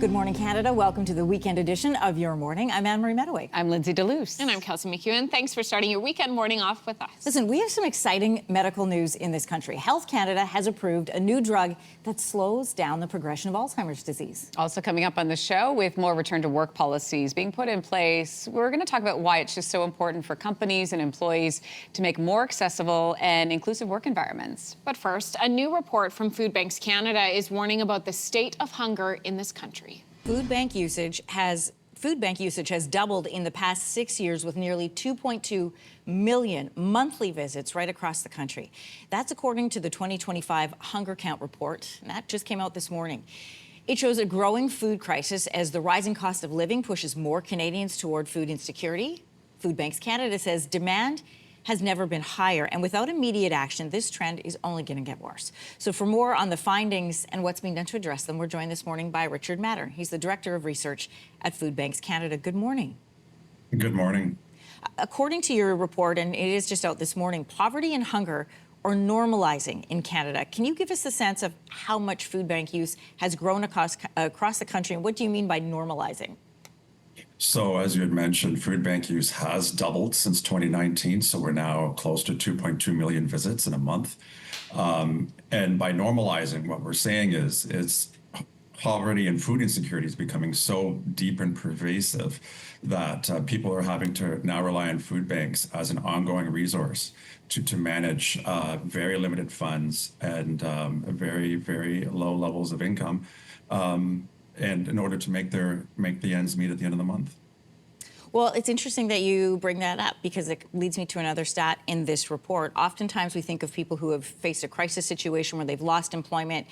Good morning, Canada. Welcome to the weekend edition of Your Morning. I'm Anne-Marie Mediwake. I'm Lindsey Deluce. And I'm Kelsey McEwen. Thanks for starting your weekend morning off with us. Listen, we have some exciting medical news in this country. Health Canada has approved a new drug that slows down the progression of Alzheimer's disease. Also coming up on the show, with more return to work policies being put in place, we're going to talk about why it's just so important for companies and employees to make more accessible and inclusive work environments. But first, a new report from Food Banks Canada is warning about the state of hunger in this country. Food bank usage has doubled in the past 6 years, with nearly 2.2 million monthly visits right across the country. That's according to the 2025 Hunger Count report, and that just came out this morning. It shows a growing food crisis as the rising cost of living pushes more Canadians toward food insecurity. Food Banks Canada says demand has never been higher, and without immediate action, this trend is only going to get worse. So for more on the findings and what's being done to address them, we're joined this morning by Richard Matter. He's the Director of Research at Food Banks Canada. Good morning. Good morning. According to your report, and it is just out this morning, poverty and hunger are normalizing in Canada. Can you give us a sense of how much food bank use has grown across the country, and what do you mean by normalizing? So as you had mentioned, food bank use has doubled since 2019. So we're now close to 2.2 million visits in a month. And by normalizing, what we're saying is poverty and food insecurity is becoming so deep and pervasive that people are having to now rely on food banks as an ongoing resource to manage very limited funds and very, very low levels of income. And in order to make the ends meet at the end of the month. Well, it's interesting that you bring that up, because it leads me to another stat in this report. Oftentimes we think of people who have faced a crisis situation where they've lost employment,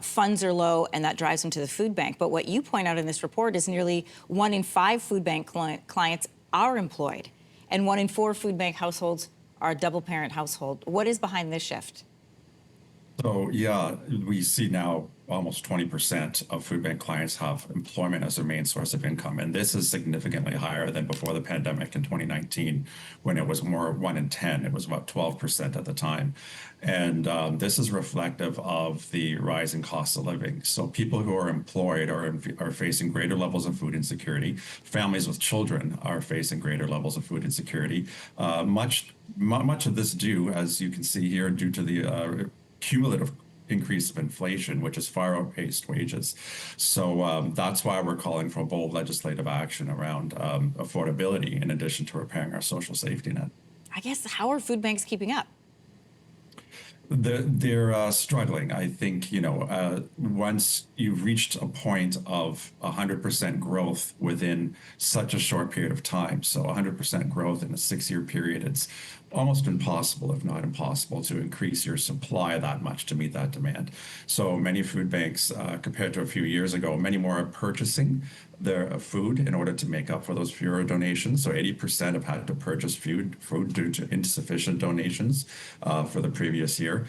funds are low, and that drives them to the food bank. But what you point out in this report is nearly 1 in 5 food bank clients are employed, and 1 in 4 food bank households are a double-parent household. What is behind this shift? So yeah, we see now almost 20% of food bank clients have employment as their main source of income. And this is significantly higher than before the pandemic in 2019, when it was more 1 in 10. It was about 12% at the time. And this is reflective of the rising cost of living. So people who are employed are facing greater levels of food insecurity. Families with children are facing greater levels of food insecurity. Much of this due, as you can see here, due to the cumulative increase of inflation, which has far outpaced wages. So that's why we're calling for bold legislative action around affordability, in addition to repairing our social safety net. I guess, how are food banks keeping up? They're struggling. I think, once you've reached a point of 100% growth within such a short period of time, so 100% growth in a 6-year period, it's almost impossible, if not impossible, to increase your supply that much to meet that demand. So many food banks, compared to a few years ago, many more are purchasing their food in order to make up for those fewer donations. So 80% have had to purchase food due to insufficient donations for the previous year.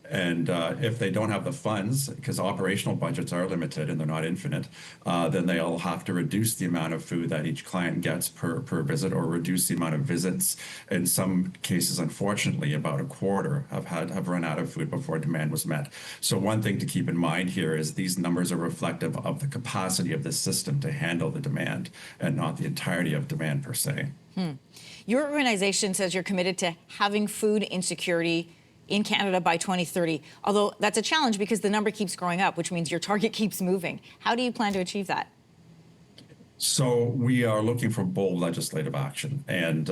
And if they don't have the funds, because operational budgets are limited and they're not infinite, then they'll have to reduce the amount of food that each client gets per visit, or reduce the amount of visits. In some cases, unfortunately, about a quarter have run out of food before demand was met. So one thing to keep in mind here is these numbers are reflective of the capacity of the system to handle the demand, and not the entirety of demand per se. Your organization says you're committed to having food insecurity in Canada by 2030, although that's a challenge because the number keeps growing up, which means your target keeps moving. How do you plan to achieve that? So we are looking for bold legislative action, and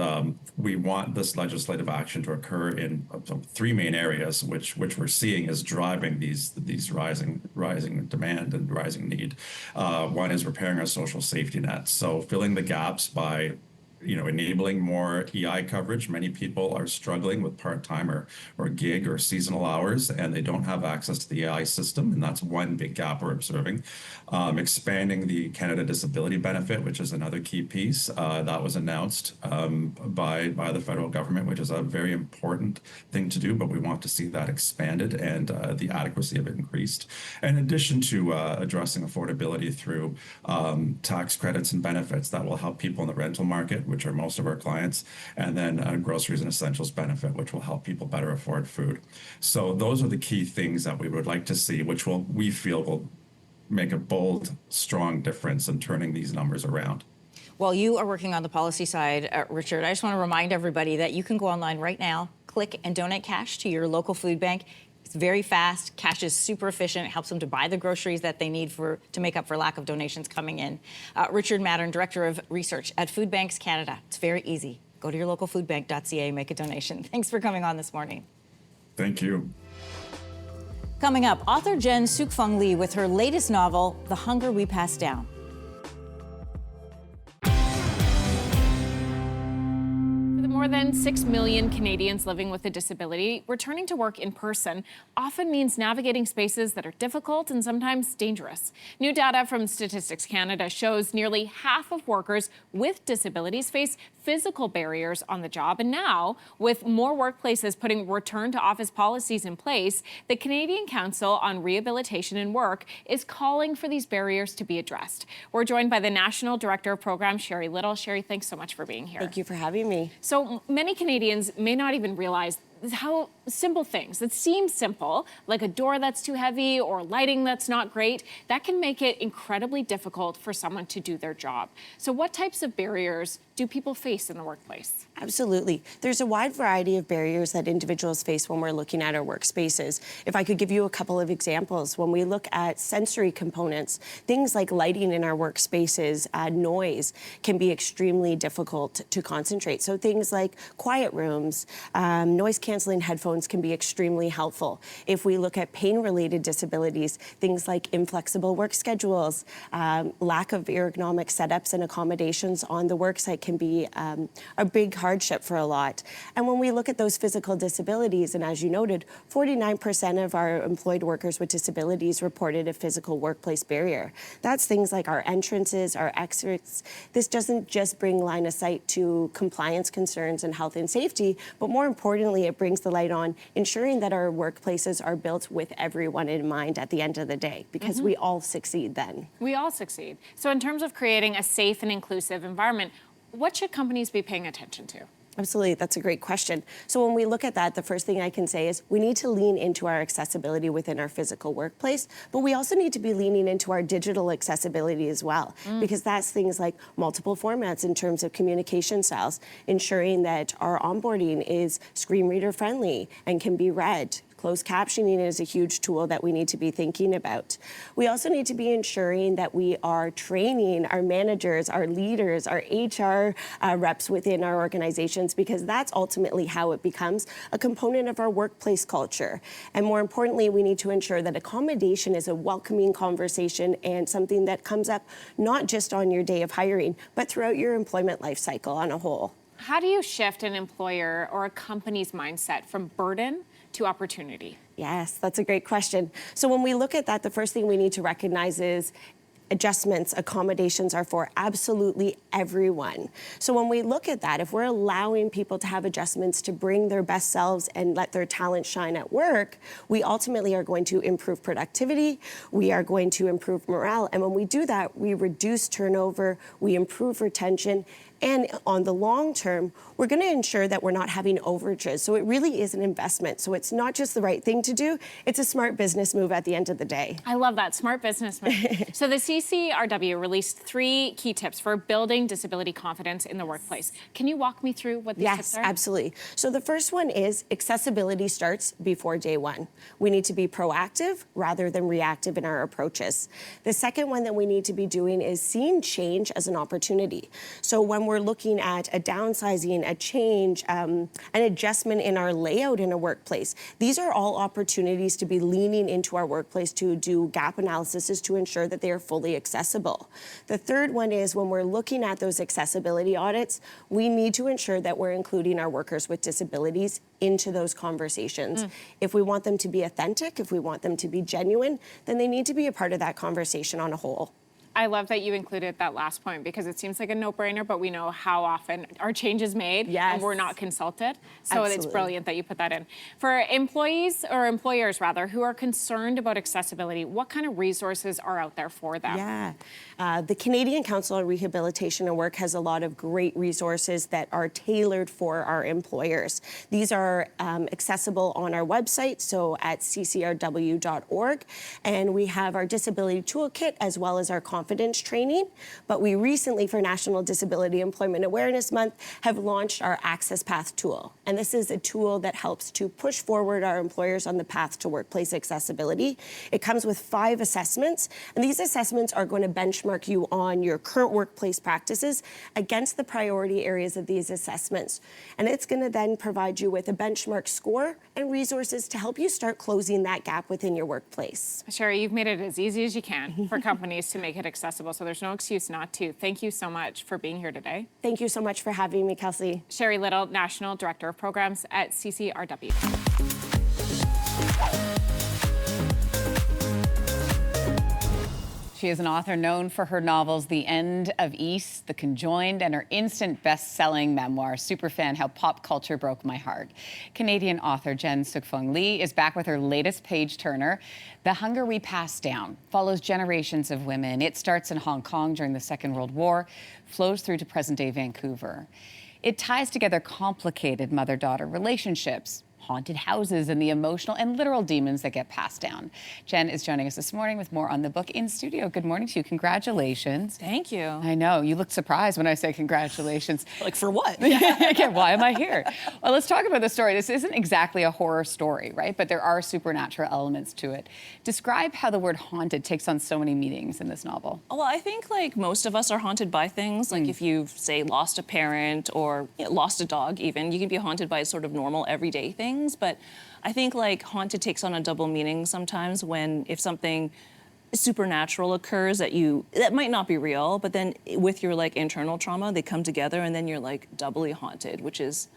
we want this legislative action to occur in 3 main areas, which we're seeing is driving these rising demand and rising need. One is repairing our social safety net, so filling the gaps by enabling more EI coverage. Many people are struggling with part-time or gig or seasonal hours, and they don't have access to the EI system, and that's one big gap we're observing. Expanding the Canada Disability Benefit, which is another key piece that was announced by the federal government, which is a very important thing to do, but we want to see that expanded and the adequacy of it increased. In addition to addressing affordability through tax credits and benefits that will help people in the rental market, which are most of our clients, and then groceries and essentials benefit, which will help people better afford food. So those are the key things that we would like to see, which we feel will make a bold, strong difference in turning these numbers around. Well, you are working on the policy side, Richard. I just want to remind everybody that you can go online right now, click and donate cash to your local food bank. It's very fast. Cash is super efficient. It helps them to buy the groceries that they need to make up for lack of donations coming in. Richard Mattern, Director of Research at Food Banks Canada. It's very easy. Go to your local foodbank.ca, make a donation. Thanks for coming on this morning. Thank you. Coming up, author Jen Sookfong Lee with her latest novel, The Hunger We Pass Down. More than 6 million Canadians living with a disability, returning to work in person often means navigating spaces that are difficult and sometimes dangerous. New data from Statistics Canada shows nearly half of workers with disabilities face physical barriers on the job. And now, with more workplaces putting return to office policies in place, the Canadian Council on Rehabilitation and Work is calling for these barriers to be addressed. We're joined by the National Director of Programs, Sherry Little. Sherry, thanks so much for being here. Thank you for having me. So many Canadians may not even realize how simple things that seem simple, like a door that's too heavy or lighting that's not great, that can make it incredibly difficult for someone to do their job. So what types of barriers do people face in the workplace? Absolutely. There's a wide variety of barriers that individuals face when we're looking at our workspaces. If I could give you a couple of examples, when we look at sensory components, things like lighting in our workspaces, noise can be extremely difficult to concentrate. So things like quiet rooms, noise canceling headphones can be extremely helpful. If we look at pain-related disabilities, things like inflexible work schedules, lack of ergonomic setups and accommodations on the worksite can be a big hardship for a lot. And when we look at those physical disabilities, and as you noted, 49% of our employed workers with disabilities reported a physical workplace barrier. That's things like our entrances, our exits. This doesn't just bring line of sight to compliance concerns and health and safety, but more importantly, it brings the light on ensuring that our workplaces are built with everyone in mind at the end of the day, because we all succeed then. We all succeed. So in terms of creating a safe and inclusive environment, what should companies be paying attention to? Absolutely, that's a great question. So when we look at that, the first thing I can say is we need to lean into our accessibility within our physical workplace, but we also need to be leaning into our digital accessibility as well, because that's things like multiple formats in terms of communication styles, ensuring that our onboarding is screen reader friendly and can be read. Closed captioning is a huge tool that we need to be thinking about. We also need to be ensuring that we are training our managers, our leaders, our HR reps within our organizations, because that's ultimately how it becomes a component of our workplace culture. And more importantly, we need to ensure that accommodation is a welcoming conversation and something that comes up not just on your day of hiring, but throughout your employment life cycle on a whole. How do you shift an employer or a company's mindset from burden to opportunity? Yes, that's a great question. So when we look at that, the first thing we need to recognize is adjustments, accommodations are for absolutely everyone. So when we look at that, if we're allowing people to have adjustments to bring their best selves and let their talent shine at work, we ultimately are going to improve productivity, we are going to improve morale, and when we do that, we reduce turnover, we improve retention, and on the long term, we're going to ensure that we're not having overages. So it really is an investment. So it's not just the right thing to do, it's a smart business move at the end of the day. I love that, smart business move. So the CCRW released 3 key tips for building disability confidence in the workplace. Can you walk me through what these tips are? Yes, absolutely. So the first one is accessibility starts before day one. We need to be proactive rather than reactive in our approaches. The second one that we need to be doing is seeing change as an opportunity. So when we're looking at a downsizing, a change, an adjustment in our layout in a workplace, these are all opportunities to be leaning into our workplace to do gap analysis to ensure that they are fully accessible. The third one is when we're looking at those accessibility audits, we need to ensure that we're including our workers with disabilities into those conversations. If we want them to be authentic, if we want them to be genuine, then they need to be a part of that conversation on a whole. I love that you included that last point because it seems like a no-brainer, but we know how often our change is made and we're not consulted. So it's brilliant that you put that in. For employees or employers rather who are concerned about accessibility, what kind of resources are out there for them? Yeah, the Canadian Council on Rehabilitation and Work has a lot of great resources that are tailored for our employers. These are accessible on our website, so at ccrw.org, and we have our disability toolkit as well as our confidence training. But we recently, for National Disability Employment Awareness Month, have launched our Access Path tool. And this is a tool that helps to push forward our employers on the path to workplace accessibility. It comes with 5 assessments, and these assessments are going to benchmark you on your current workplace practices against the priority areas of these assessments. And it's going to then provide you with a benchmark score and resources to help you start closing that gap within your workplace. Sherry, you've made it as easy as you can for companies to make it accessible, so there's no excuse not to. Thank you so much for being here today. Thank you so much for having me, Kelsey. Sherry Little, National Director of Programs at CCRW. She is an author known for her novels The End of East, The Conjoined, and her instant best-selling memoir, Superfan: How Pop Culture Broke My Heart. Canadian author Jen Sookfong Lee is back with her latest page-turner. The Hunger We Pass Down follows generations of women. It starts in Hong Kong during the Second World War, flows through to present-day Vancouver. It ties together complicated mother-daughter relationships, haunted houses, and the emotional and literal demons that get passed down. Jen is joining us this morning with more on the book in studio. Good morning to you. Congratulations. Thank you. I know. You looked surprised when I said congratulations. Like, for what? Yeah, why am I here? Well, let's talk about the story. This isn't exactly a horror story, right? But there are supernatural elements to it. Describe how the word haunted takes on so many meanings in this novel. Well, I think, like, most of us are haunted by things. Like, if you've, say, lost a parent or lost a dog even, you can be haunted by sort of normal, everyday things. But I think, like, haunted takes on a double meaning sometimes if something supernatural occurs that might not be real, but then with your, like, internal trauma, they come together and then you're, like, doubly haunted, which is,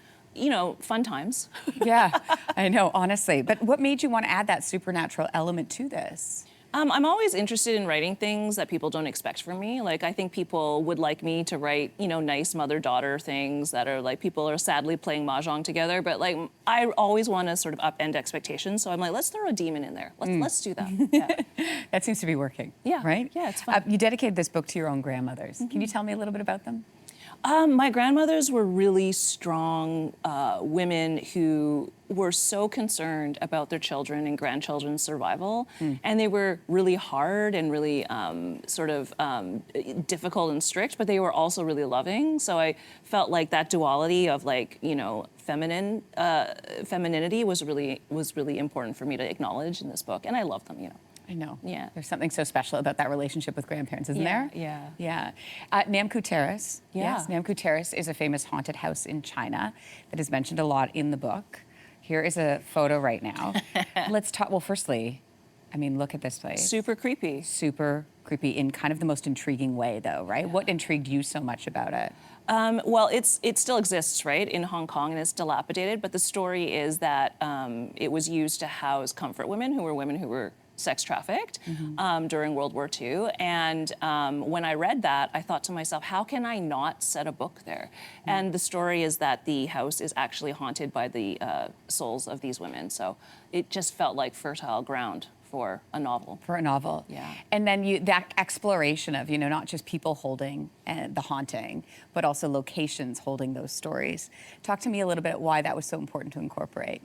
fun times. Yeah, I know, honestly. But what made you want to add that supernatural element to this? I'm always interested in writing things that people don't expect from me. Like, I think people would like me to write, nice mother-daughter things that are like people are sadly playing mahjong together. But, like, I always want to sort of upend expectations. So I'm like, let's throw a demon in there. Let's do that. Yeah. That seems to be working. Yeah. Right? Yeah, it's fun. You dedicated this book to your own grandmothers. Can you tell me a little bit about them? My grandmothers were really strong women who were so concerned about their children and grandchildren's survival, and they were really hard and really difficult and strict, but they were also really loving. So I felt like that duality of, like, femininity was really important for me to acknowledge in this book, and I love them. I know. Yeah. There's something so special about that relationship with grandparents, isn't there? Yeah. Yeah. Namku Terrace. Yeah. Yes, Namku Terrace is a famous haunted house in China that is mentioned a lot in the book. Here is a photo right now. Let's talk. Well, firstly, I mean, look at this place. Super creepy. Super creepy in kind of the most intriguing way, though, right? Yeah. What intrigued you so much about it? Well, it still exists, right, in Hong Kong, and it's dilapidated. But the story is that it was used to house comfort women who were sex trafficked during World War II. And when I read that, I thought to myself, how can I not set a book there? And the story is that the house is actually haunted by the souls of these women. So it just felt like fertile ground for a novel. For a novel. Yeah. And then that exploration of, not just people holding the haunting, but also locations holding those stories. Talk to me a little bit why that was so important to incorporate.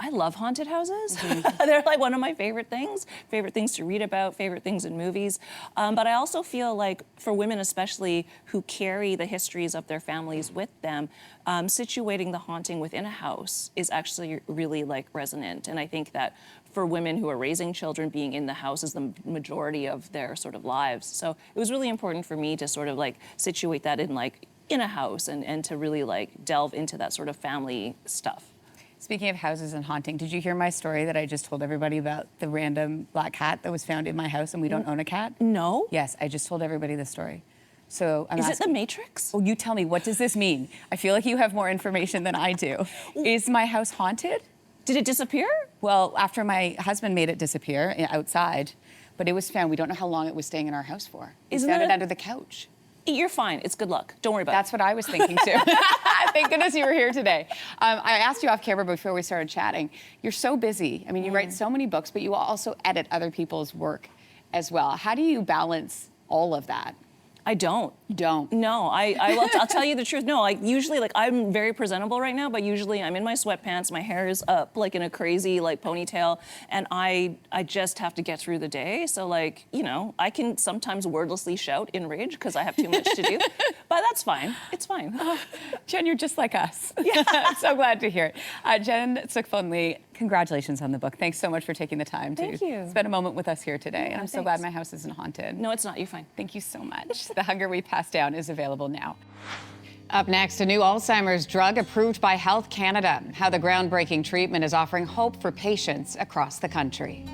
I love haunted houses. They're like one of my favorite things to read about, favorite things in movies. But I also feel like for women especially who carry the histories of their families with them, situating the haunting within a house is actually really, like, resonant. And I think that for women who are raising children, being in the house is the majority of their sort of lives. So it was really important for me to sort of, like, situate that in a house and to really, like, delve into that sort of family stuff. Speaking of houses and haunting, did you hear my story that I just told everybody about the random black cat that was found in my house and we don't own a cat? No. Yes, I just told everybody the story. So Is it The Matrix? Oh, you tell me, what does this mean? I feel like you have more information than I do. Is my house haunted? Did it disappear? Well, after my husband made it disappear outside, but it was found. We don't know how long it was staying in our house for. We Isn't found that it a- under the couch. You're fine. It's good luck. Don't worry about That's what I was thinking too. Thank goodness you were here today. I asked you off camera before we started chatting. You're so busy. I mean, you write so many books, but you also edit other people's work as well. How do you balance all of that? I don't. You don't? No, I'll tell you the truth. No, like usually, like I'm very presentable right now, but usually I'm in my sweatpants, my hair is up like in a crazy like ponytail, and I just have to get through the day. So like, you know, I can sometimes wordlessly shout in rage because I have too much to do, but that's fine. It's fine. Jen, you're just like us. Yeah. So glad to hear it. Jen Sookfong Lee, congratulations on the book. Thanks so much for taking the time Thank to you. spend a moment with us here today. And I'm so glad thanks. my house isn't haunted. No, it's not. You're fine. Thank you so much. The Hunger We Pass Down is available now. Up next, a new Alzheimer's drug approved by Health Canada. How the groundbreaking treatment is offering hope for patients across the country.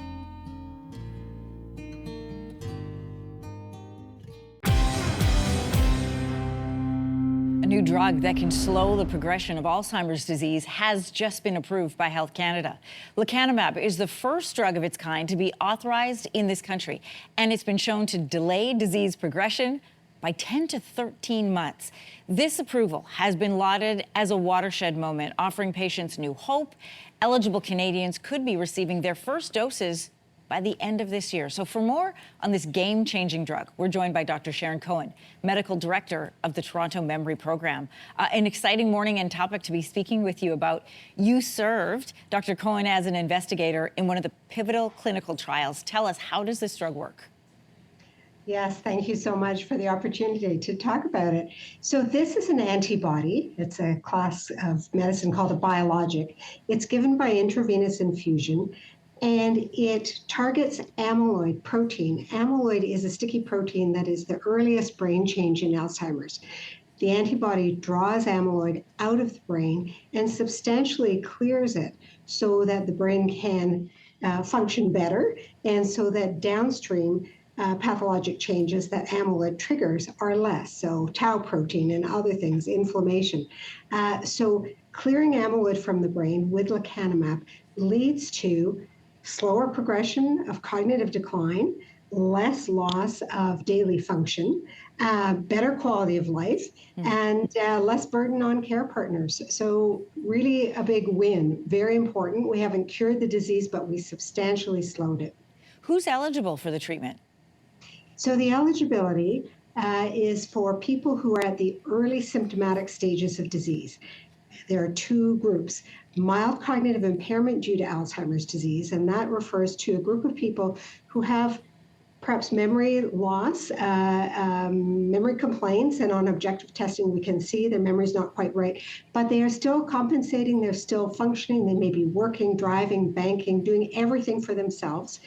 A new drug that can slow the progression of Alzheimer's disease has just been approved by Health Canada. Lecanemab is the first drug of its kind to be authorized in this country, and it's been shown to delay disease progression by 10 to 13 months. This approval has been lauded as a watershed moment, offering patients new hope. Eligible Canadians could be receiving their first doses by the end of this year. So for more on this game-changing drug, we're joined by Dr. Sharon Cohen, Medical Director of the Toronto Memory Program. An exciting morning and topic to be speaking with you about. You served, Dr. Cohen, as an investigator in one of the pivotal clinical trials. Tell us, how does this drug work? Yes, thank you so much for the opportunity to talk about it. So this is an antibody. It's a class of medicine called a biologic. It's given by intravenous infusion, and it targets amyloid protein. Amyloid is a sticky protein that is the earliest brain change in Alzheimer's. The antibody draws amyloid out of the brain and substantially clears it so that the brain can function better, and so that downstream pathologic changes that amyloid triggers are less, so tau protein and other things, inflammation. So clearing amyloid from the brain with lecanemab leads to slower progression of cognitive decline, less loss of daily function, better quality of life, and less burden on care partners. So really a big win, very important. We haven't cured the disease, but we substantially slowed it. Who's eligible for the treatment? So the eligibility is for people who are at the early symptomatic stages of disease. There are two groups: mild cognitive impairment due to Alzheimer's disease, and that refers to a group of people who have perhaps memory loss, memory complaints, and on objective testing we can see their memory's not quite right, but they are still compensating, they're still functioning, they may be working, driving, banking, doing everything for themselves.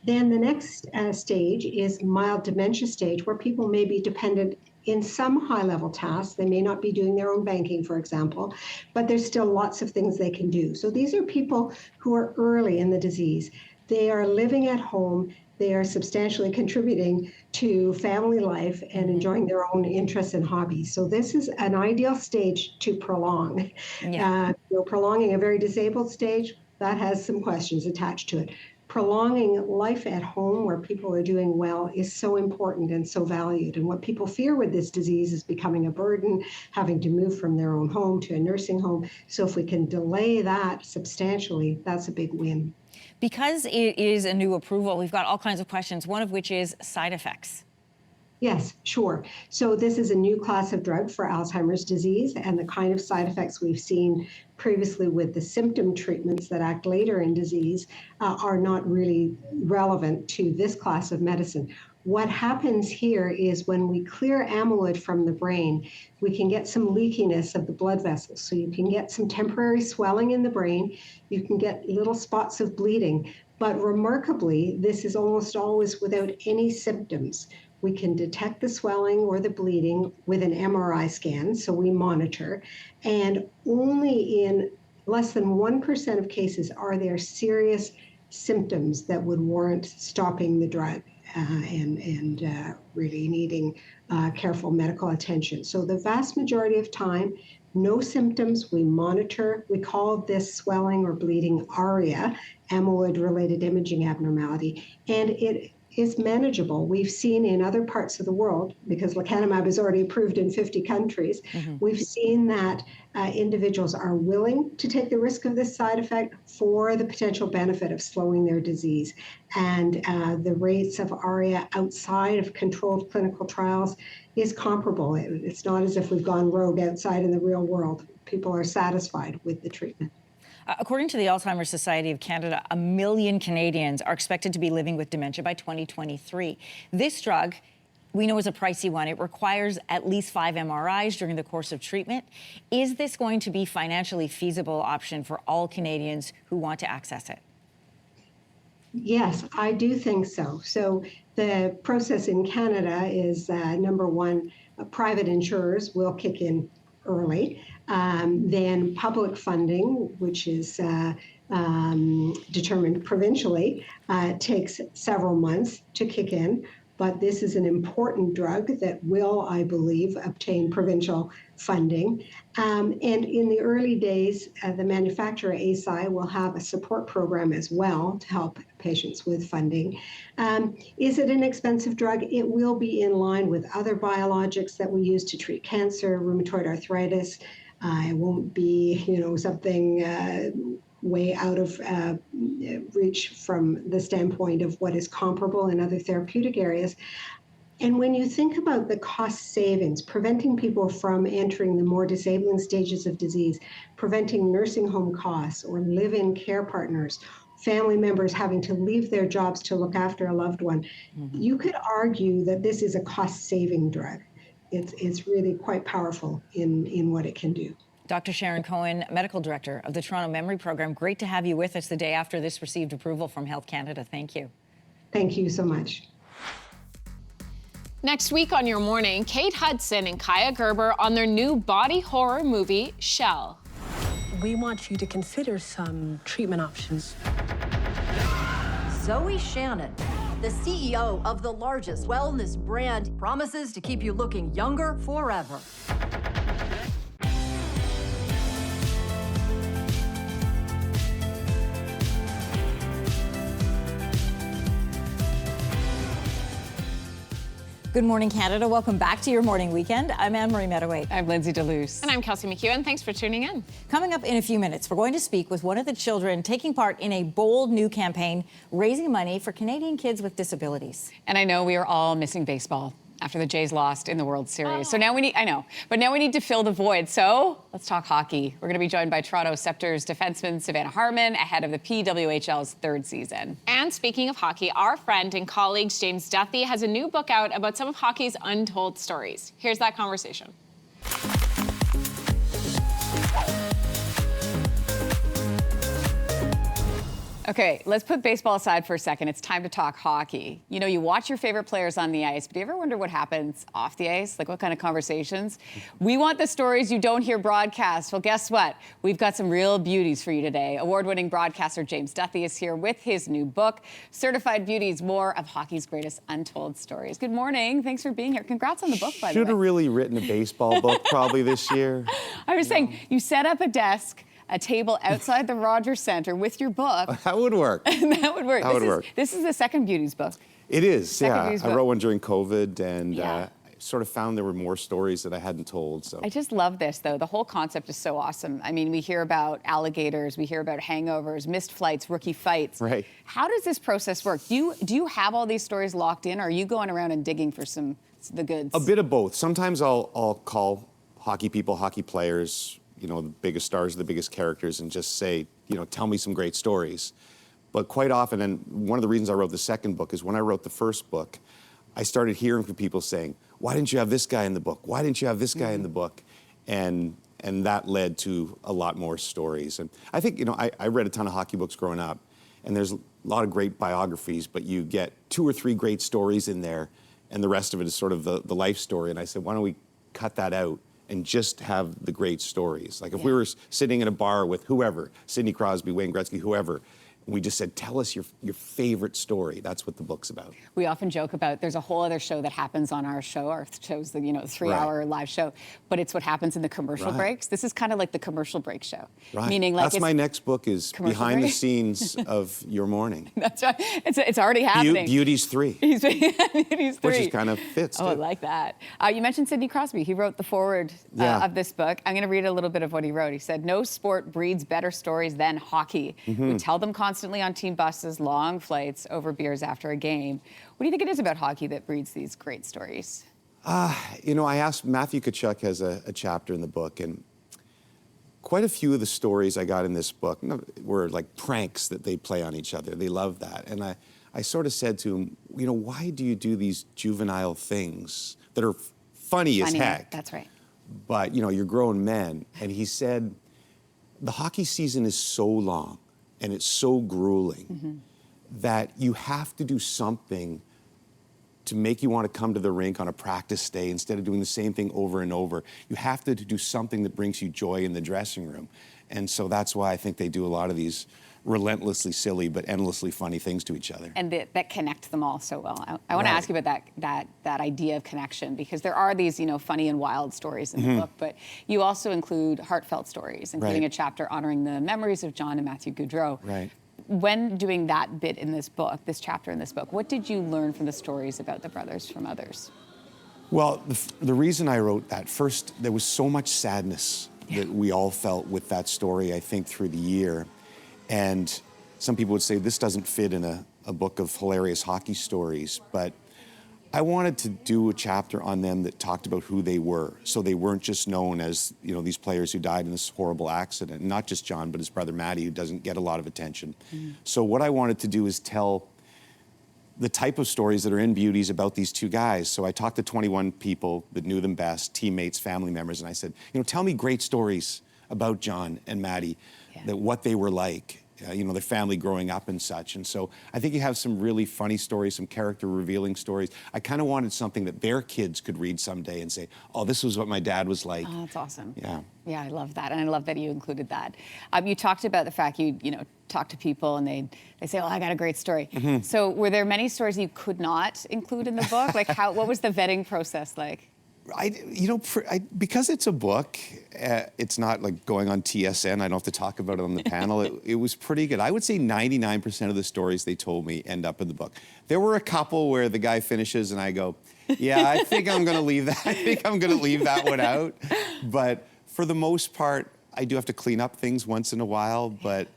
Then the next stage is mild dementia stage, where people may be dependent in some high-level tasks. They may not be doing their own banking, for example, but there's still lots of things they can do. So these are people who are early in the disease. They are living at home. They are substantially contributing to family life and enjoying their own interests and hobbies. So this is an ideal stage to prolong. Prolonging a very disabled stage, that has some questions attached to it. Prolonging life at home where people are doing well is so important and so valued. And what people fear with this disease is becoming a burden, having to move from their own home to a nursing home. So if we can delay that substantially, that's a big win. Because it is a new approval, we've got all kinds of questions, one of which is side effects. Yes, sure. So this is a new class of drug for Alzheimer's disease, and the kind of side effects we've seen previously with the symptom treatments that act later in disease are not really relevant to this class of medicine. What happens here is when we clear amyloid from the brain, we can get some leakiness of the blood vessels. So you can get some temporary swelling in the brain, you can get little spots of bleeding, but remarkably, this is almost always without any symptoms. We can detect the swelling or the bleeding with an MRI scan, so we monitor, and only in less than 1% of cases are there serious symptoms that would warrant stopping the drug and really needing careful medical attention. So the vast majority of time, no symptoms, we monitor. We call this swelling or bleeding ARIA, amyloid-related imaging abnormality, and it is manageable. We've seen in other parts of the world, because lecanemab is already approved in 50 countries, we've seen that individuals are willing to take the risk of this side effect for the potential benefit of slowing their disease. And the rates of ARIA outside of controlled clinical trials is comparable. It's not as if we've gone rogue outside in the real world. People are satisfied with the treatment. According to the Alzheimer's Society of Canada, 1 million Canadians are expected to be living with dementia by 2023. This drug, we know, is a pricey one. It requires at least 5 MRIs during the course of treatment. Is this going to be financially feasible option for all Canadians who want to access it? Yes, I do think so. So the process in Canada is, number one, private insurers will kick in early. Then public funding, which is determined provincially, takes several months to kick in. But this is an important drug that will, I believe, obtain provincial funding. And in the early days, the manufacturer, Eisai, will have a support program as well to help patients with funding. Is it an expensive drug? It will be in line with other biologics that we use to treat cancer, rheumatoid arthritis. It won't be, something way out of reach from the standpoint of what is comparable in other therapeutic areas. And when you think about the cost savings, preventing people from entering the more disabling stages of disease, preventing nursing home costs or live-in care partners, family members having to leave their jobs to look after a loved one, you could argue that this is a cost-saving drug. It's really quite powerful in what it can do. Dr. Sharon Cohen, Medical Director of the Toronto Memory Program, great to have you with us the day after this received approval from Health Canada. Thank you. Thank you so much. Next week on Your Morning, Kate Hudson and Kaya Gerber on their new body horror movie, Shell. We want you to consider some treatment options. Zoe Shannon, the CEO of the largest wellness brand, promises to keep you looking younger forever. Good morning, Canada. Welcome back to your morning weekend. I'm Anne-Marie Mediwake. I'm Lindsey Deluce. And I'm Kelsey McEwen. Thanks for tuning in. Coming up in a few minutes, we're going to speak with one of the children taking part in a bold new campaign raising money for Canadian kids with disabilities. And I know we are all missing baseball after the Jays lost in the World Series. So now we need to fill the void. So let's talk hockey. We're going to be joined by Toronto Scepters defenseman Savannah Harmon ahead of the PWHL's 3rd season. And speaking of hockey, our friend and colleague James Duthie has a new book out about some of hockey's untold stories. Here's that conversation. Okay, let's put baseball aside for a second. It's time to talk hockey. You know, you watch your favorite players on the ice, but do you ever wonder what happens off the ice? Like what kind of conversations? We want the stories you don't hear broadcast. Well, guess what? We've got some real beauties for you today. Award-winning broadcaster James Duthie is here with his new book, Certified Beauties, more of hockey's greatest untold stories. Good morning. Thanks for being here. Congrats on the book, by the way. Should have really written a baseball book probably this year. I was saying, you set up a desk, a table outside the Rogers Centre with your book. That would work. That would work. That would work. This is the second Beauties book. It is, Second yeah. Beauties I book. wrote one during COVID, and Yeah. I sort of found there were more stories that I hadn't told. So I just love this, though. The whole concept is so awesome. I mean, we hear about alligators, we hear about hangovers, missed flights, rookie fights. Right. How does this process work? Do you have all these stories locked in, or are you going around and digging for the goods? a bit of both. Sometimes I'll call hockey people, hockey players, you know, the biggest stars, the biggest characters, and just say, you know, tell me some great stories. But quite often, and one of the reasons I wrote the second book is when I wrote the first book, I started hearing from people saying, why didn't you have this guy in the book? Why didn't you have this guy in the book? And that led to a lot more stories. And I think, you know, I read a ton of hockey books growing up, and there's a lot of great biographies, but you get 2 or 3 great stories in there, and the rest of it is sort of the life story. And I said, why don't we cut that out and just have the great stories? Like if we were sitting in a bar with whoever, Sidney Crosby, Wayne Gretzky, whoever, We just said, tell us your favorite story. That's what the book's about. We often joke about there's a whole other show that happens on our show. Our show's the 3-hour live show, but it's what happens in the commercial breaks. This is kind of like the commercial break show. Right. Meaning like that's my next book is behind the scenes of your morning. That's right. It's already happening. Beauty's 3. Beauty's 3. Which is kind of fits. Oh, I like that. You mentioned Sidney Crosby. He wrote the foreword of this book. I'm going to read a little bit of what he wrote. He said, "No sport breeds better stories than hockey. We tell them constantly on team buses, long flights, over beers after a game." What do you think it is about hockey that breeds these great stories? You know, I asked, Matthew Tkachuk has a chapter in the book, and quite a few of the stories I got in this book were like pranks that they play on each other. They love that. And I sort of said to him, you know, why do you do these juvenile things that are funny as heck? That's right. But, you know, you're grown men. And he said, the hockey season is so long and it's so grueling that you have to do something to make you want to come to the rink on a practice day instead of doing the same thing over and over. You have to do something that brings you joy in the dressing room. And so that's why I think they do a lot of these relentlessly silly but endlessly funny things to each other. And that connect them all so well. I want to ask you about that idea of connection, because there are these, you know, funny and wild stories in the book, but you also include heartfelt stories, including a chapter honoring the memories of John and Matthew Gaudreau. Right. When doing that bit in this book, this chapter in this book, what did you learn from the stories about the brothers from others? Well, the reason I wrote that, first, there was so much sadness that we all felt with that story, I think, through the year. And some people would say this doesn't fit in a book of hilarious hockey stories, but I wanted to do a chapter on them that talked about who they were, so they weren't just known as, you know, these players who died in this horrible accident. Not just John, but his brother Matty, who doesn't get a lot of attention. So what I wanted to do is tell the type of stories that are in Beauties about these two guys. So I talked to 21 people that knew them best, teammates, family members, and I said, you know, tell me great stories about John and Matty, that what they were like. You know, their family growing up and such. And so I think you have some really funny stories, some character revealing stories. I kind of wanted something that their kids could read someday and say, oh, this was what my dad was like. Oh, that's awesome. Yeah. Yeah, I love that. And I love that you included that. You talked about the fact you talk to people and they say, oh, I got a great story. So were there many stories you could not include in the book? Like what was the vetting process like? Because it's a book, it's not like going on TSN. I don't have to talk about it on the panel. It was pretty good. I would say 99% of the stories they told me end up in the book. There were a couple where the guy finishes and I go, yeah, I think I'm going to leave that. I think I'm going to leave that one out. But for the most part, I do have to clean up things once in a while. But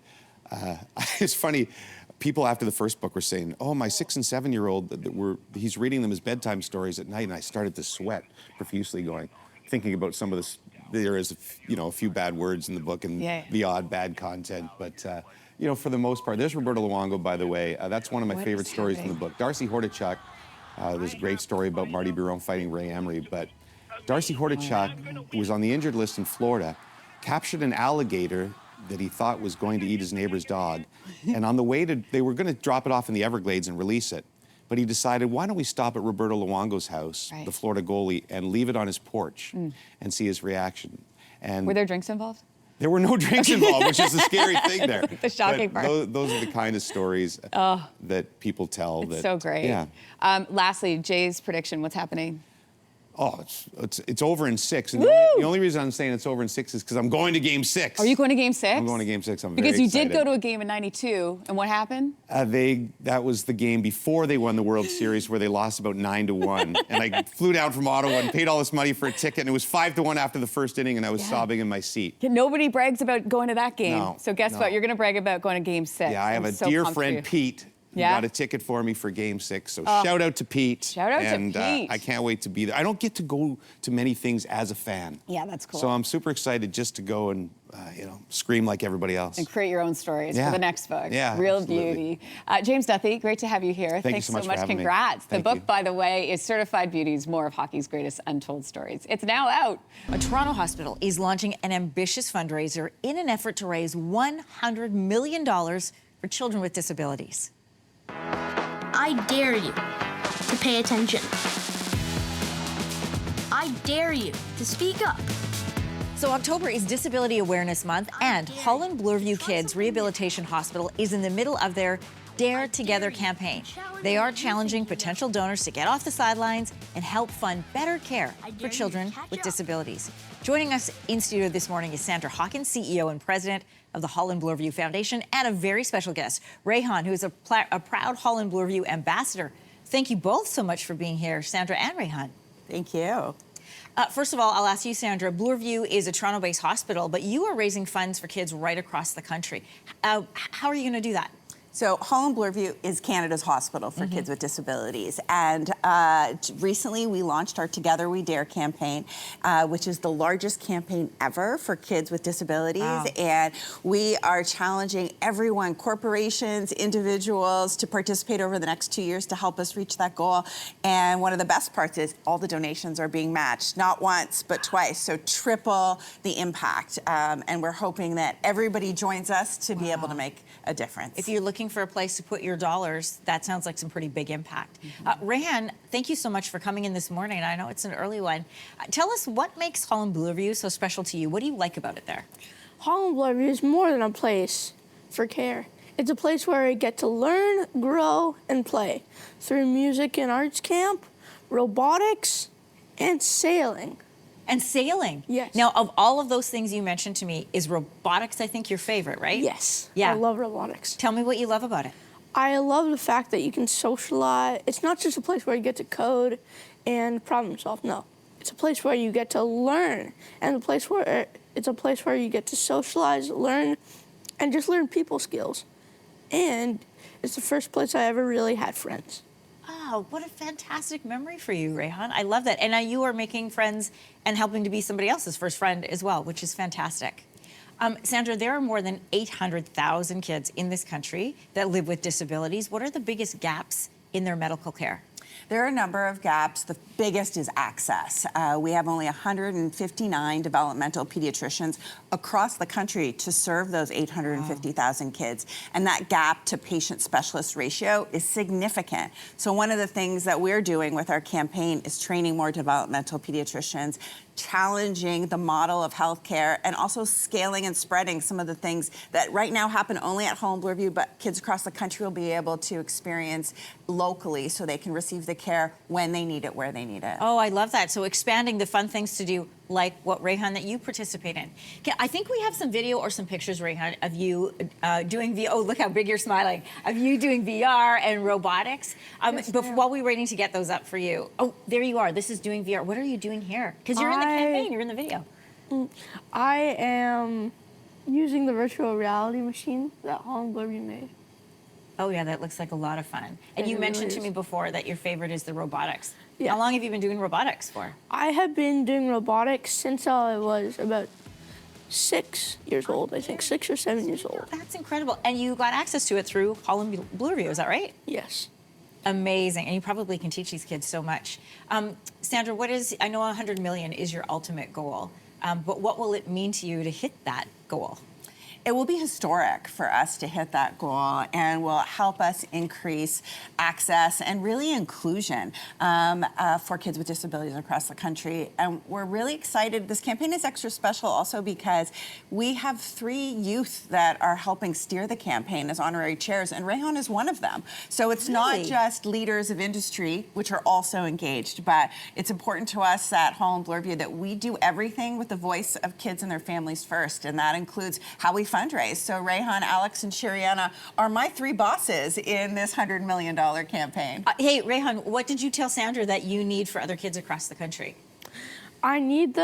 it's funny. People after the first book were saying, oh, my 6- and 7-year-old, he's reading them as bedtime stories at night, and I started to sweat profusely thinking about some of this. There is, a few bad words in the book and the odd bad content, but, for the most part, there's Roberto Luongo, by the way. That's one of my favorite stories in the book. Darcy Hordichuk, there's a great story about Marty Biron fighting Ray Emery, but Darcy Hordichuk, who was on the injured list in Florida, captured an alligator that he thought was going to eat his neighbor's dog. And on the way they were going to drop it off in the Everglades and release it. But he decided, why don't we stop at Roberto Luongo's house, the Florida goalie, and leave it on his porch and see his reaction. And were there drinks involved? There were no drinks involved, which is the scary thing there. The shocking part. Those are the kind of stories that people tell. It's so great. Yeah. Lastly, Jay's prediction, what's happening? Oh, it's over in 6. And the only reason I'm saying it's over in 6 is because I'm going to Game 6. Are you going to Game 6? I'm going to Game 6. I'm very excited. Because you excited. did go to a game in '92, and what happened? That was the game before they won the World Series, where they lost about 9-1. And I flew down from Ottawa and paid all this money for a ticket, and it was 5-1 after the first inning, and I was sobbing in my seat. Yeah, nobody brags about going to that game. No, so guess what? You're going to brag about going to Game 6. Yeah, I have a dear friend, Pete. He got a ticket for me for Game 6, so shout out to Pete. Shout out to Pete. I can't wait to be there. I don't get to go to many things as a fan. Yeah, that's cool. So I'm super excited just to go and, scream like everybody else. And create your own stories for the next book. Yeah, Real absolutely. Beauty. James Duthie, great to have you here. Thank you so much for having me. Congrats. Thank the book, you. by the way, is Certified Beauties, More of Hockey's Greatest Untold Stories. It's now out. A Toronto hospital is launching an ambitious fundraiser in an effort to raise $100 million for children with disabilities. I dare you to pay attention. I dare you to speak up. So October is Disability Awareness Month, and Holland Bloorview Kids Rehabilitation Hospital is in the middle of their Dare Together campaign. They are challenging potential donors to get off the sidelines and help fund better care for children with disabilities. Joining us in studio this morning is Sandra Hawkins, CEO and President of the Holland Bloorview Foundation, and a very special guest, Rayhan, who is a proud Holland Bloorview ambassador. Thank you both so much for being here, Sandra and Rayhan. Thank you. First of all, I'll ask you, Sandra, Bloorview is a Toronto-based hospital, but you are raising funds for kids right across the country. How are you going to do that? So Holland Bloorview is Canada's hospital for kids with disabilities. And recently we launched our Together We Dare campaign, which is the largest campaign ever for kids with disabilities. Wow. And we are challenging everyone, corporations, individuals, to participate over the next 2 years to help us reach that goal. And one of the best parts is all the donations are being matched, not once, but twice. So triple the impact. And we're hoping that everybody joins us to be able to make a difference. If you're looking for a place to put your dollars, that sounds like some pretty big impact. Rayhan, thank you so much for coming in this morning. I know it's an early one. Tell us what makes Holland Bloorview so special to you. What do you like about it there? Holland Bloorview is more than a place for care. It's a place where I get to learn, grow, and play through music and arts camp, robotics, and sailing. And sailing? Yes. Now, of all of those things you mentioned to me, is robotics, I think, your favorite, right? Yes. Yeah. I love robotics. Tell me what you love about it. I love the fact that you can socialize. It's not just a place where you get to code and problem solve. No. It's a place where you get to learn, and it's a place where you get to socialize, learn, and just learn people skills. And it's the first place I ever really had friends. Oh, what a fantastic memory for you, Rayhan. I love that. And now you are making friends and helping to be somebody else's first friend as well, which is fantastic. Sandra, there are more than 800,000 kids in this country that live with disabilities. What are the biggest gaps in their medical care? There are a number of gaps. The biggest is access. We have only 159 developmental pediatricians across the country to serve those 850,000 kids. And that gap to patient specialist ratio is significant. So one of the things that we're doing with our campaign is training more developmental pediatricians, challenging the model of healthcare, and also scaling and spreading some of the things that right now happen only at Holland Bloorview, but kids across the country will be able to experience locally so they can receive the care when they need it, where they need it. Oh, I love that. So expanding the fun things to do, like what, Rayhan, that you participate in. I think we have some video or some pictures, Rayhan, of you doing VR. Oh, look how big you're smiling. Of you doing VR and robotics. While we were waiting to get those up for you. Oh, there you are. This is doing VR. What are you doing here? Because you're in the campaign. You're in the video. I am using the virtual reality machine that Holland Bloorview made. Oh, yeah, that looks like a lot of fun. And you mentioned to me before that your favorite is the robotics. Yeah. How long have you been doing robotics for? I have been doing robotics since I was about 6 years old, I think, 6 or 7 years old. That's incredible. And you got access to it through Holland Bloorview, is that right? Yes. Amazing. And you probably can teach these kids so much. Sandra, I know 100 million is your ultimate goal, but what will it mean to you to hit that goal? It will be historic for us to hit that goal and will help us increase access and really inclusion for kids with disabilities across the country. And we're really excited. This campaign is extra special also because we have 3 youth that are helping steer the campaign as honorary chairs, and Rayhan is one of them. So it's not just leaders of industry, which are also engaged, but it's important to us at Holland Bloorview that we do everything with the voice of kids and their families first, and that includes how we fundraise. So Rayhan, Alex, and Shiriana are my 3 bosses in this $100 million campaign. Hey, Rayhan, what did you tell Sandra that you need for other kids across the country? I need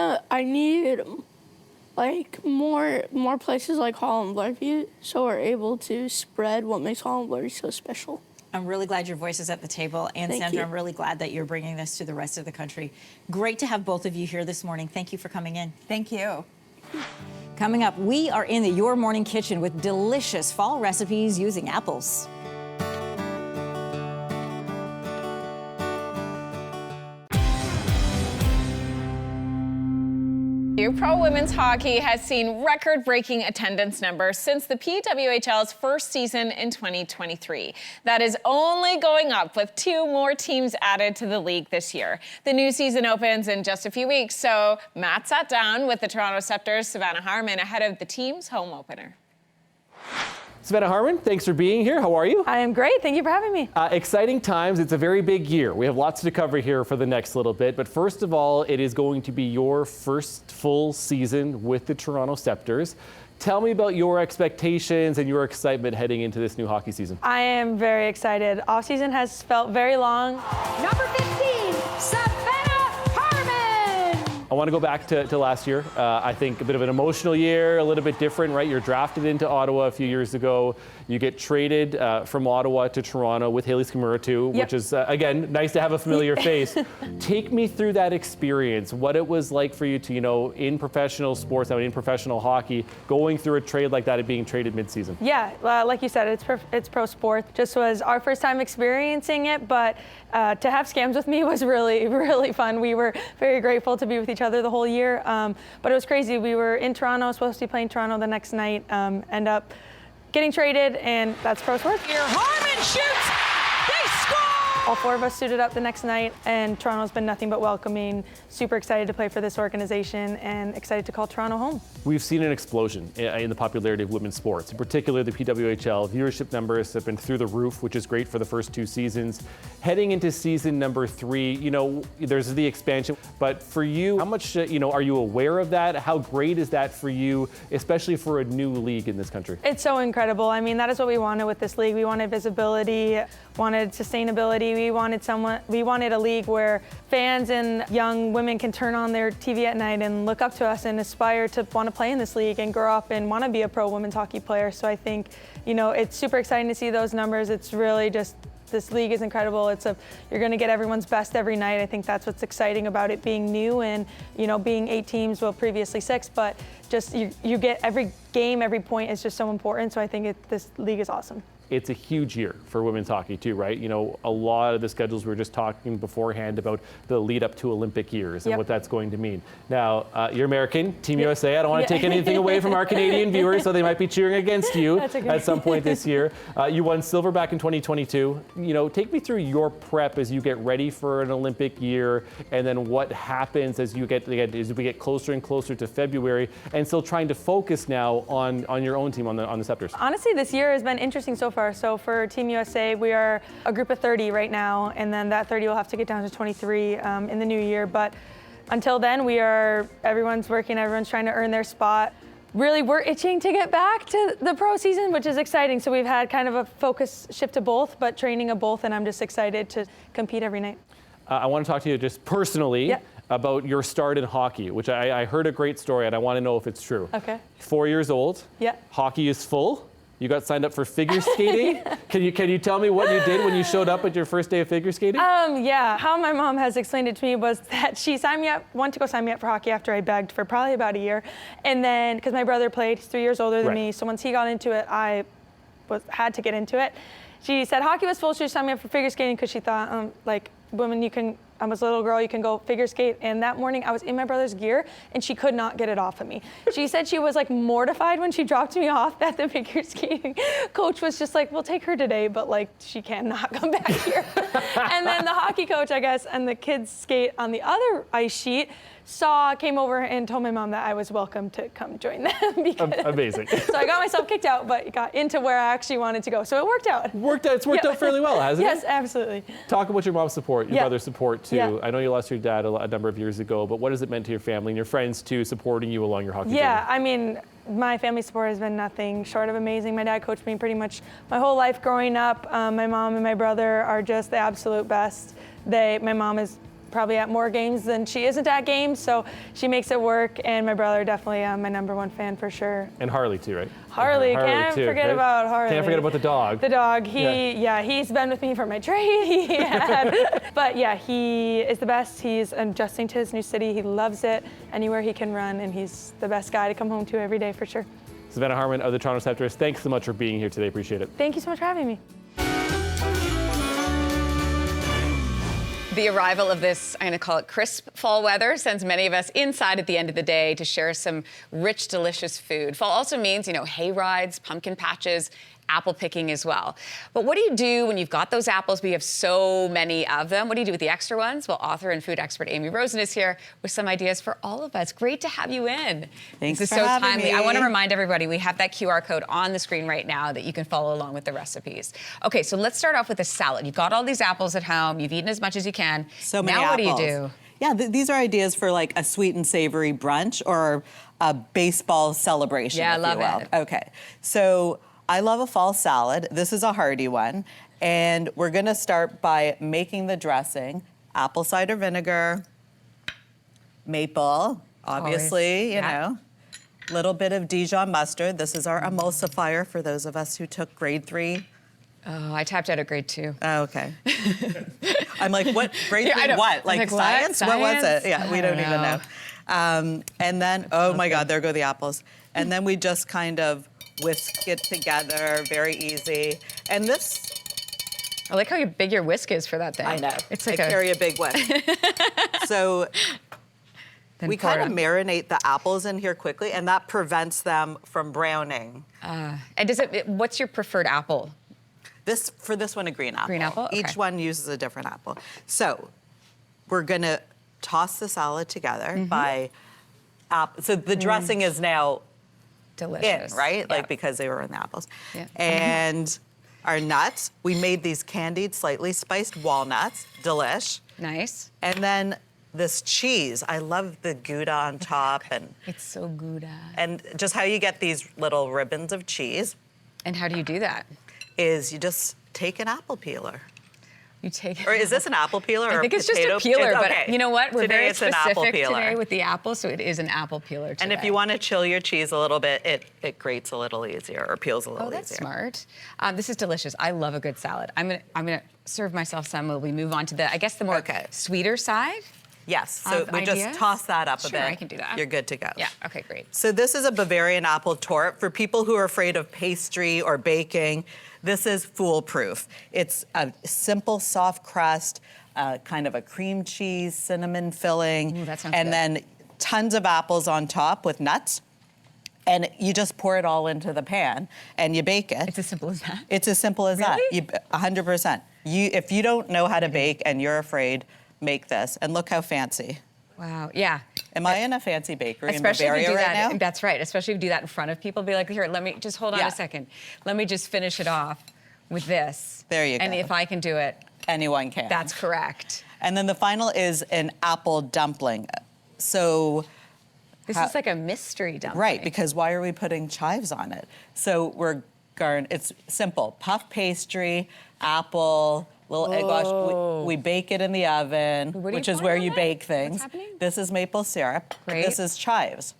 like more places like Holland Bloorview, so we're able to spread what makes Holland Bloorview so special. I'm really glad your voice is at the table. And Thank Sandra, you. I'm really glad that you're bringing this to the rest of the country. Great to have both of you here this morning. Thank you for coming in. Thank you. Coming up, we are in the Your Morning Kitchen with delicious fall recipes using apples. you. Pro women's hockey has seen record-breaking attendance numbers since the PWHL's first season in 2023. That is only going up with 2 more teams added to the league this year. The new season opens in just a few weeks, so Matt sat down with the Toronto Scepters' Savannah Harmon ahead of the team's home opener. Savannah Harmon, thanks for being here. How are you? I am great. Thank you for having me. Exciting times. It's a very big year. We have lots to cover here for the next little bit. But first of all, it is going to be your first full season with the Toronto Scepters. Tell me about your expectations and your excitement heading into this new hockey season. I am very excited. Off-season has felt very long. Number 15, Savannah Harmon. I want to go back to last year. I think a bit of an emotional year, a little bit different, right? You're drafted into Ottawa a few years ago. You get traded from Ottawa to Toronto with Haley Skamura, which is, again, nice to have a familiar face. Take me through that experience, what it was like for you to, in professional sports, in professional hockey, going through a trade like that and being traded mid-season. Yeah, like you said, it's pro sport. Just was our first time experiencing it, but to have Scams with me was really, really fun. We were very grateful to be with each other the whole year, but it was crazy. We were in Toronto, supposed to be playing Toronto the next night, end up getting traded, and that's pro sports. Here, Harmon shoots. They score! All 4 of us suited up the next night, and Toronto's been nothing but welcoming. Super excited to play for this organization and excited to call Toronto home. We've seen an explosion in the popularity of women's sports. In particular, the PWHL viewership numbers have been through the roof, which is great for the first 2 seasons. Heading into season number 3, there's the expansion. But for you, how much, are you aware of that? How great is that for you, especially for a new league in this country? It's so incredible. I mean, that is what we wanted with this league. We wanted visibility, wanted sustainability. We wanted a league where fans and young women can turn on their TV at night and look up to us and aspire to want to play in this league and grow up and want to be a pro women's hockey player. So I think, it's super exciting to see those numbers. It's really just, this league is incredible. You're going to get everyone's best every night. I think that's what's exciting about it being new and, being 8 teams, well, previously 6, but just you get every game, every point is just so important. So I think this league is awesome. It's a huge year for women's hockey too, right? A lot of the schedules we were just talking beforehand about the lead up to Olympic years and what that's going to mean. Now, you're American, Team USA. I don't want to take anything away from our Canadian viewers, so they might be cheering against you at some point this year. You won silver back in 2022. Take me through your prep as you get ready for an Olympic year, and then what happens as we get closer and closer to February, and still trying to focus now on your own team, on the Scepters. Honestly, this year has been interesting so far. So for Team USA, we are a group of 30 right now, and then that 30 will have to get down to 23 in the new year. But until then, everyone's working, everyone's trying to earn their spot. Really, we're itching to get back to the pro season, which is exciting. So we've had kind of a focus shift to both, but training of both, and I'm just excited to compete every night. I want to talk to you just personally about your start in hockey, which I heard a great story, and I want to know if it's true. Okay. 4 years old. Yeah. Hockey is full. You got signed up for figure skating. Can you tell me what you did when you showed up at your first day of figure skating? Yeah, how my mom has explained it to me was that she wanted to go sign me up for hockey after I begged for probably about a year. And then, because my brother played, he's 3 years older than me, so once he got into it, I had to get into it. She said hockey was full, she signed me up for figure skating because she thought, women, I was a little girl, you can go figure skate. And that morning I was in my brother's gear and she could not get it off of me. She said she was mortified when she dropped me off, that the figure skating coach was just like, we'll take her today, but she cannot come back here. And then the hockey coach, I guess, and the kids skate on the other ice sheet, came over and told my mom that I was welcome to come join them. Amazing. So I got myself kicked out, but got into where I actually wanted to go. So it worked out. It's worked out fairly well, hasn't it? Yes, absolutely. Talk about your mom's support, your brother's support too. Yeah. I know you lost your dad a number of years ago, but what has it meant to your family and your friends too, supporting you along your hockey journey? Yeah, I mean, my family support has been nothing short of amazing. My dad coached me pretty much my whole life growing up. My mom and my brother are just the absolute best. My mom is probably at more games than she isn't at games, so she makes it work. And my brother definitely my #1 fan for sure. And Harley too, right? Harley can't forget about Harley. Can't forget about the dog. The dog, he's been with me for my trade. But yeah, he is the best. He's adjusting to his new city. He loves it anywhere he can run, and he's the best guy to come home to every day for sure. Savannah Harmon of the Toronto Scepters, thanks so much for being here today. Appreciate it. Thank you so much for having me. The arrival of this, I'm going to call it crisp fall weather, sends many of us inside at the end of the day to share some rich, delicious food. Fall also means, hay rides, pumpkin patches, apple picking as well. But what do you do when you've got those apples, but you have so many of them? What do you do with the extra ones? Well, author and food expert Amy Rosen is here with some ideas for all of us. Great to have you in. Thanks this is for so having timely. me. I want to remind everybody we have that QR code on the screen right now that you can follow along with the recipes. Okay, so let's start off with a salad. You've got all these apples at home. You've eaten as much as you can. So many now apples. What do you do? Yeah, these are ideas for like a sweet and savory brunch or a baseball celebration. Yeah, I if love you will. it. Okay, so I love a fall salad. This is a hearty one. And we're gonna start by making the dressing. Apple cider vinegar, maple, obviously, you know. Little bit of Dijon mustard. This is our emulsifier for those of us who took grade 3. Oh, I tapped out at grade 2. Oh, okay. I'm like, what, grade 3 I know. what? Like What? science? What was it? Yeah, we don't I even know. And then, oh my God, there go the apples. And then we just kind of whisk it together, very easy. And this, I like how big your whisk is for that thing. I know. It's like I carry a big one. So we pour it kind of on. marinate the apples in here quickly, and that prevents them from browning. And what's your preferred apple? For this one, a green apple. Green apple? Okay. Each one uses a different apple. So we're gonna toss the salad together by so the dressing is now delicious, in, right? Yeah. Like because they were in the apples. Yeah. And our nuts, we made these candied, slightly spiced walnuts, delish. Nice. And then this cheese, I love the Gouda on top, and it's so Gouda. And just how you get these little ribbons of cheese. And how do you do that? Is you just take an apple peeler. You take. Or is this an apple peeler? Or I think it's just potato? a peeler, but Okay. you know what? We're Today very it's an apple specific peeler. today with the apple, so it is an apple peeler today. And if you want to chill your cheese a little bit, it grates a little easier or peels a little easier. Oh, that's smart. This is delicious. I love a good salad. I'm gonna serve myself some while we move on to the more sweeter side. Yes, so we ideas? just toss that up a bit. Sure, I can do that. You're good to go. Yeah, okay, great. So this is a Bavarian apple tort. For people who are afraid of pastry or baking, this is foolproof. It's a simple, soft crust, kind of a cream cheese, cinnamon filling. Ooh, that sounds and good. then tons of apples on top with nuts. And you just pour it all into the pan and you bake it. It's as simple as that? It's as simple as that. 100%. If you don't know how to bake and you're afraid, make this. And look how fancy. Wow, yeah. Am I in a fancy bakery Especially in Bavaria if you do right that. now? That's right. Especially if you do that in front of people. Be like, here, let me just hold on Yeah. a second. Let me just finish it off with this. There you go. And if I can do it, anyone can. That's correct. And then the final is an apple dumpling. So This is like a mystery dumpling. right, because why are we putting chives on it? So it's simple. Puff pastry, apple, little egg wash. We bake it in the oven, What do which you is pour where in you it? bake things. What's happening? This is maple syrup. Great. This is chives.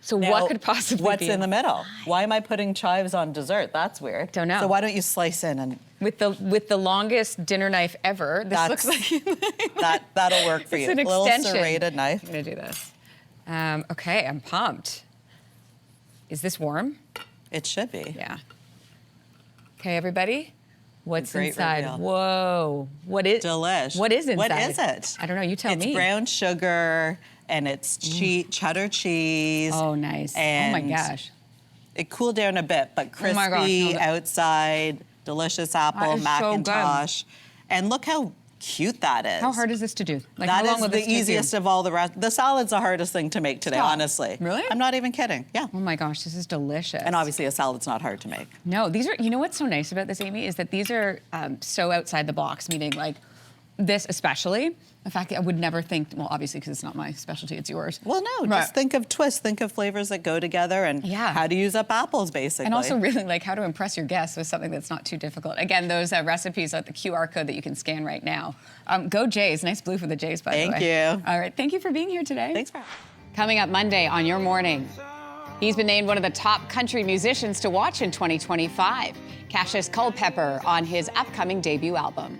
So Now, what could possibly what's be in the middle? Why am I putting chives on dessert? That's weird. Don't know. So why don't you slice in and with the longest dinner knife ever? This looks like that'll work for it's you. an Little extension. serrated knife. I'm gonna do this. Okay, I'm pumped. Is this warm? It should be. Yeah. Okay, everybody. What's Great inside? reveal. Whoa. What is Delish. What is inside? What is it? I don't know. You tell me. It's brown sugar and it's cheddar cheese. Oh, nice. And oh my gosh. It cooled down a bit, but Oh my gosh, crispy no, outside, delicious apple, is so good. Macintosh. And look how cute that is. How hard is this to do? Like, That how long is will the this take you? easiest of all the rest. The salad's the hardest thing to make today, Stop. honestly. Really? I'm not even kidding. Yeah. Oh my gosh, this is delicious. And obviously a salad's not hard to make. No, these are, you know what's so nice about this, Amy, is that these are so outside the box, meaning like this especially. The fact that I would never think, well, obviously because it's not my specialty, it's yours. Well, no, just think of twists, think of flavors that go together and how to use up apples, basically. And also really like how to impress your guests with something that's not too difficult. Again, those recipes are the QR code that you can scan right now. Go Jays, nice blue for the Jays, by the way. Thank you. All right, thank you for being here today. Thanks for having me. Coming up Monday on Your Morning. He's been named one of the top country musicians to watch in 2025. Cassius Culpepper on his upcoming debut album.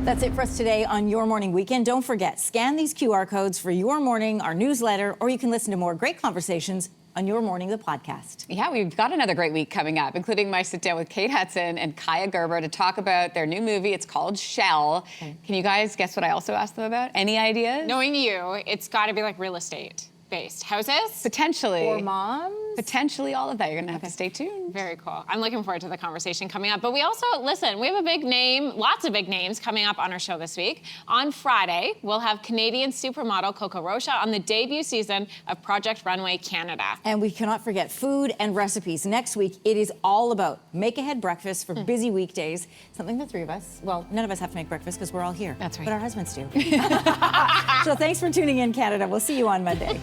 That's it for us today on Your Morning Weekend. Don't forget, scan these QR codes for Your Morning, our newsletter, or you can listen to more great conversations on Your Morning, the podcast. Yeah, we've got another great week coming up, including my sit down with Kate Hudson and Kaya Gerber to talk about their new movie. It's called Shell. Okay. Can you guys guess what I also asked them about? Any ideas? Knowing you, it's got to be like real estate based. Houses? Potentially. Or moms? Potentially all of that. You're going to have to stay tuned. Very cool. I'm looking forward to the conversation coming up. But we also, listen, we have a big name, lots of big names coming up on our show this week. On Friday, we'll have Canadian supermodel Coco Rocha on the debut season of Project Runway Canada. And we cannot forget food and recipes. Next week, it is all about make-ahead breakfast for busy weekdays. Something the three of us, well, none of us have to make breakfast because we're all here. That's right. But our husbands do. So thanks for tuning in, Canada. We'll see you on Monday.